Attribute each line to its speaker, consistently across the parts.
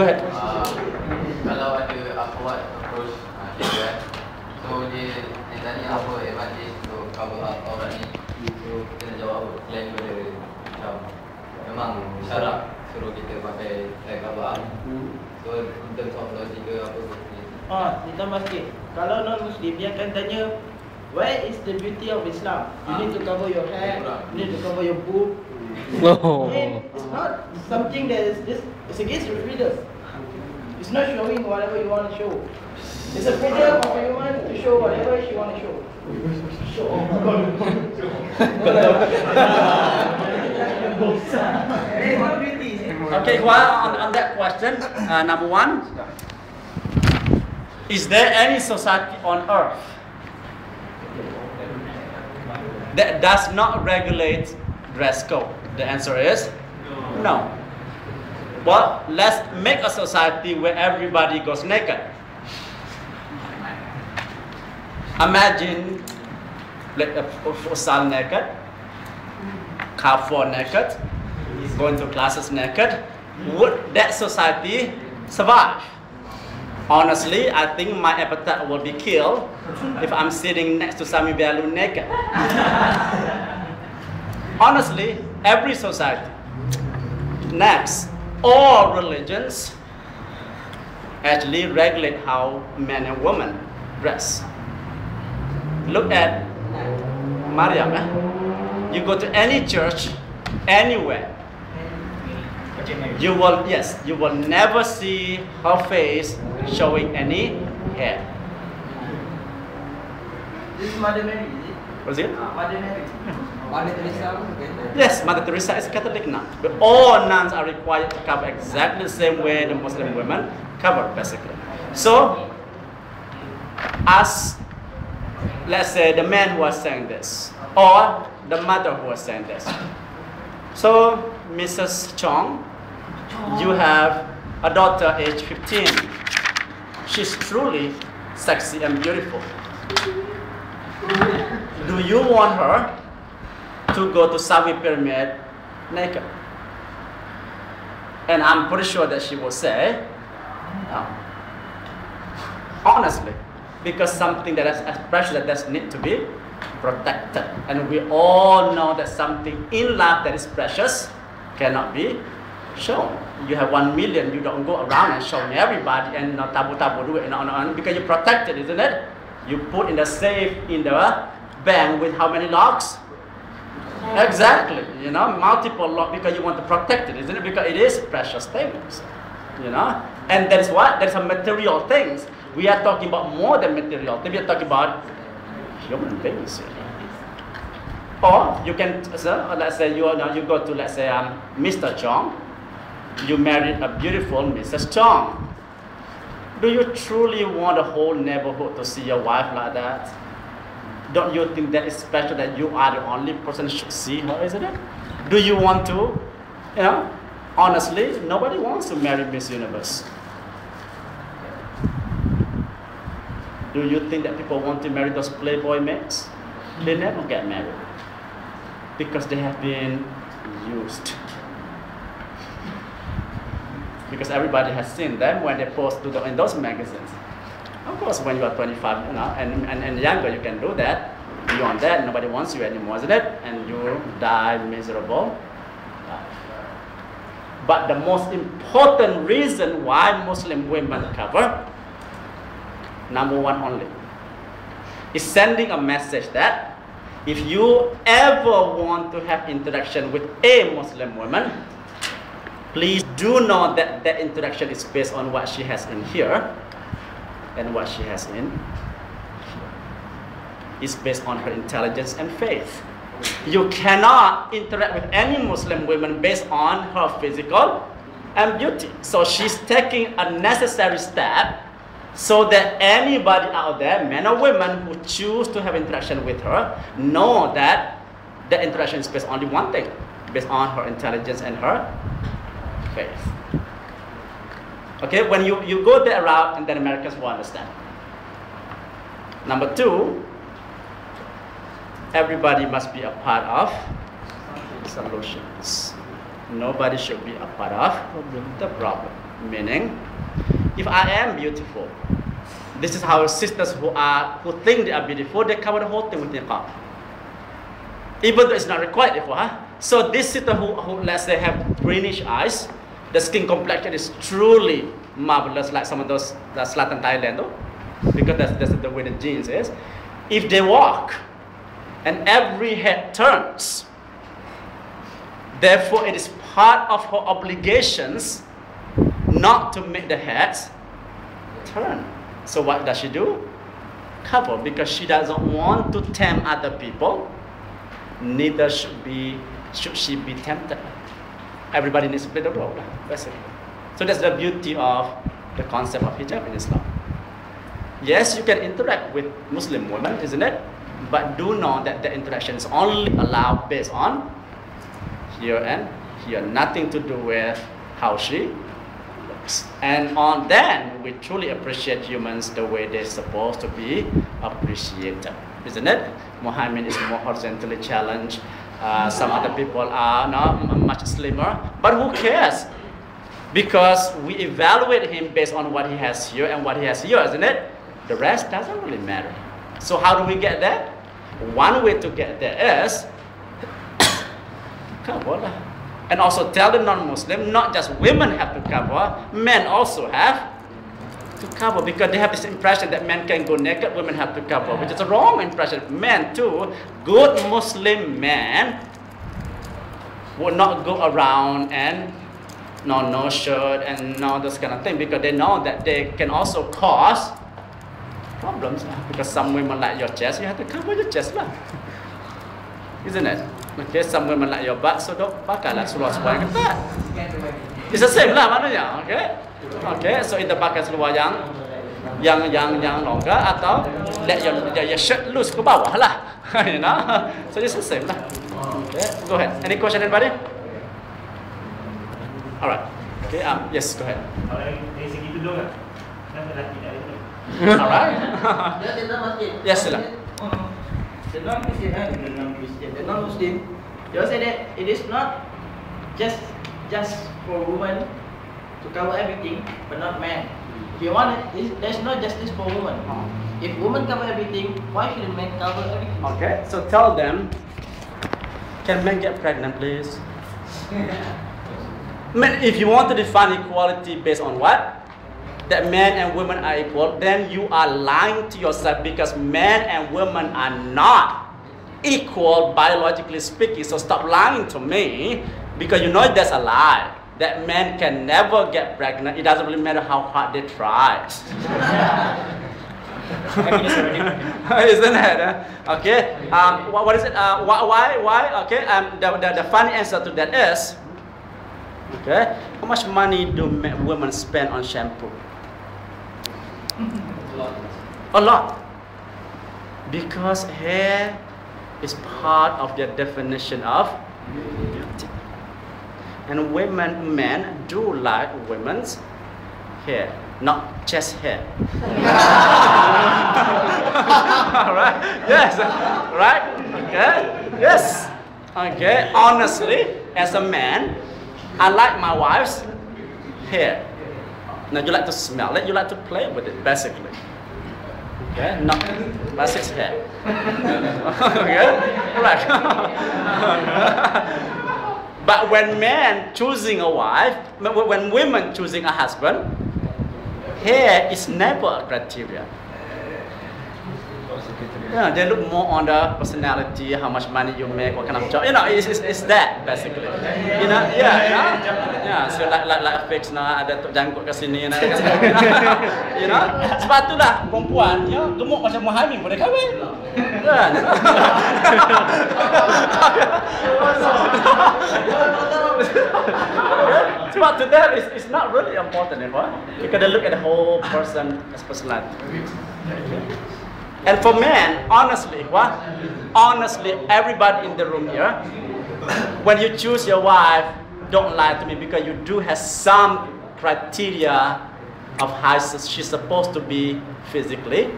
Speaker 1: Go ahead.
Speaker 2: Kalau ada akhwat approach kita, so dia tanya apa advantage untuk cover up aurat ni, so kita nak jawab apa? Selain daripada macam memang syarat suruh kita pakai cover up, so in terms of logic ke apa ke?
Speaker 3: Ditambah sikit. Kalau non-Muslim dia akan tanya, where is the beauty of Islam? You need to cover your hair, you need to cover your boob. It's not something that is just, it's against your freedom. It's not showing whatever you want to show. It's a freedom of a woman to show whatever she want to show.
Speaker 1: Okay, well, on that question, number one, is there any society on earth that does not regulate dress code? The answer is no. Well, let's make a society where everybody goes naked. Imagine like a futsal naked, Carrefour naked, going to classes naked. Would that society survive? Honestly, I think my appetite will be killed if I'm sitting next to Sami Belu naked. Honestly, every society. Next, all religions actually regulate how men and women dress. Look at Maryam. You go to any church, anywhere, you will never see her face showing any hair.
Speaker 3: This is Mother Mary, is it?
Speaker 1: Was it?
Speaker 3: Mother Mary.
Speaker 2: Mother Teresa?
Speaker 1: Yes, Mother Teresa is a Catholic nun. But all nuns are required to cover exactly the same way the Muslim women cover, basically. So, as let's say the man who was saying this, or the mother who was saying this. So, Mrs. Chong, you have a daughter aged 15. She's truly sexy and beautiful. Do you want her to go to Sawi Pyramid naked? And I'm pretty sure that she will say no. Honestly, because something that is precious that does need to be protected. And we all know that something in life that is precious cannot be shown. You have 1 million, you don't go around and showing everybody and tabu do it because you protect it, isn't it? You put in the safe in the bank with how many locks? Exactly, multiple locks because you want to protect it, isn't it? Because it is precious things, and that is what? That is a material things. We are talking about more than material things. We are talking about human beings. Or you can, let's say you go to, let's say, Mr. Chong. You married a beautiful Mrs. Chong. Do you truly want the whole neighborhood to see your wife like that? Don't you think that is special that you are the only person who should see her, isn't it? Do you want to? Honestly, nobody wants to marry Miss Universe. Do you think that people want to marry those playboy maids? They never get married because they have been used. Because everybody has seen them when they post in those magazines. Of course, when you are 25, and younger, you can do that. Beyond that, nobody wants you anymore, isn't it? And you die miserable. But the most important reason why Muslim women cover, number one only, is sending a message that if you ever want to have interaction with a Muslim woman, please do know that that interaction is based on what she has in here and what she has in here. It's based on her intelligence and faith. You cannot interact with any Muslim woman based on her physical and beauty. So she's taking a necessary step so that anybody out there, men or women, who choose to have interaction with her, know that the interaction is based on only one thing, based on her intelligence and her faith. Okay, when you go that route, and then Americans will understand. Number two, everybody must be a part of solutions. Nobody should be a part of the problem. Meaning, if I am beautiful, this is how sisters who think they are beautiful, they cover the whole thing with niqab. Even though it's not required for her. So this sister who let's say have greenish eyes, the skin complexion is truly marvelous, like some of those the Selatan Thailand, though, because that's the way the genes is. If they walk and every head turns, therefore it is part of her obligations not to make the heads turn. So what does she do? Cover, because she doesn't want to tempt other people. Neither should she be tempted. Everybody needs to play the role, basically. So that's the beauty of the concept of hijab in Islam. Yes, you can interact with Muslim women, isn't it? But do know that the interaction is only allowed based on here and here, nothing to do with how she looks. And on then, we truly appreciate humans the way they're supposed to be appreciated, isn't it? Muhammad is more horizontally challenged. Some other people are much slimmer, but who cares? Because we evaluate him based on what he has here and what he has here, isn't it? The rest doesn't really matter. So how do we get there? One way to get there is cover. And also tell the non-Muslim, not just women have to cover, men also have to cover, because they have this impression that men can go naked, women have to cover, which is a wrong impression. Men too, good Muslim men will not go around and no shirt and all this kind of thing, because they know that they can also cause problems. Because some women like your chest, you have to cover your chest lah. Isn't it? Okay, some women like your butt, so don't pakailah seluar-seluar yang ketat. It's the same lah maknanya, okay? Okay, so either pakai seluar yang longgar atau let your shirt loose ke bawah lah. You know? So it's the same lah. Okay, go ahead. Any question, anybody? Alright. Okay, yes, go ahead.
Speaker 4: Dari segi tudung kan? Kenapa lelaki tak ada tudung?
Speaker 1: Alright. Yes, sila.
Speaker 3: The non-Christian, the non-Muslim, they all say that it is not just for women to cover everything, but not men. If you want it, there's no justice for women. If women cover everything, why shouldn't men cover everything?
Speaker 1: Okay, so tell them, can men get pregnant, please? Men, if you want to define equality based on what? That men and women are equal, then you are lying to yourself, because men and women are not equal biologically speaking. So stop lying to me, because you know that's a lie. That men can never get pregnant. It doesn't really matter how hard they try. Isn't it? Okay. What is it? Why? Okay. The funny answer to that is, okay, how much money do women spend on shampoo? A lot. Because hair is part of their definition of beauty. And men do like women's hair, not chest hair. Alright? Yes. Right? Okay? Yes. Okay. Honestly, as a man, I like my wife's hair. Now you like to smell it, you like to play with it, basically. Okay, not basic hair. Okay, right. But when men choosing a wife, when women choosing a husband, hair is never a criteria. Yeah, they look more on the personality, how much money you make, what kind of job. You know, it's that basically. You know, yeah. So like fix ada jangkut kat sini, you know. Sebab itulah perempuan, ya, gemuk macam Muhammad boleh kahwin. Kan? Sebab to them it's not really important anymore. Because they look at the whole person's personality. And for men, honestly, everybody in the room here, when you choose your wife, don't lie to me, because you do have some criteria of how she's supposed to be physically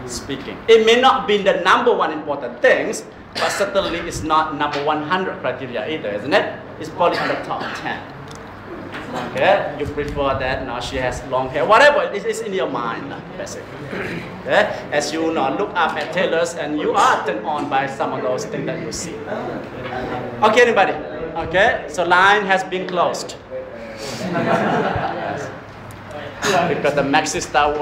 Speaker 1: speaking. It may not be the number one important things, but certainly it's not number 100 criteria either, isn't it? It's probably on the top 10. Okay, you prefer that now she has long hair, whatever it is in your mind, basically. Okay, as you look up at tailors and you are turned on by some of those things that you see. Okay, anybody? Okay, so line has been closed. Because the Maxi Star Wars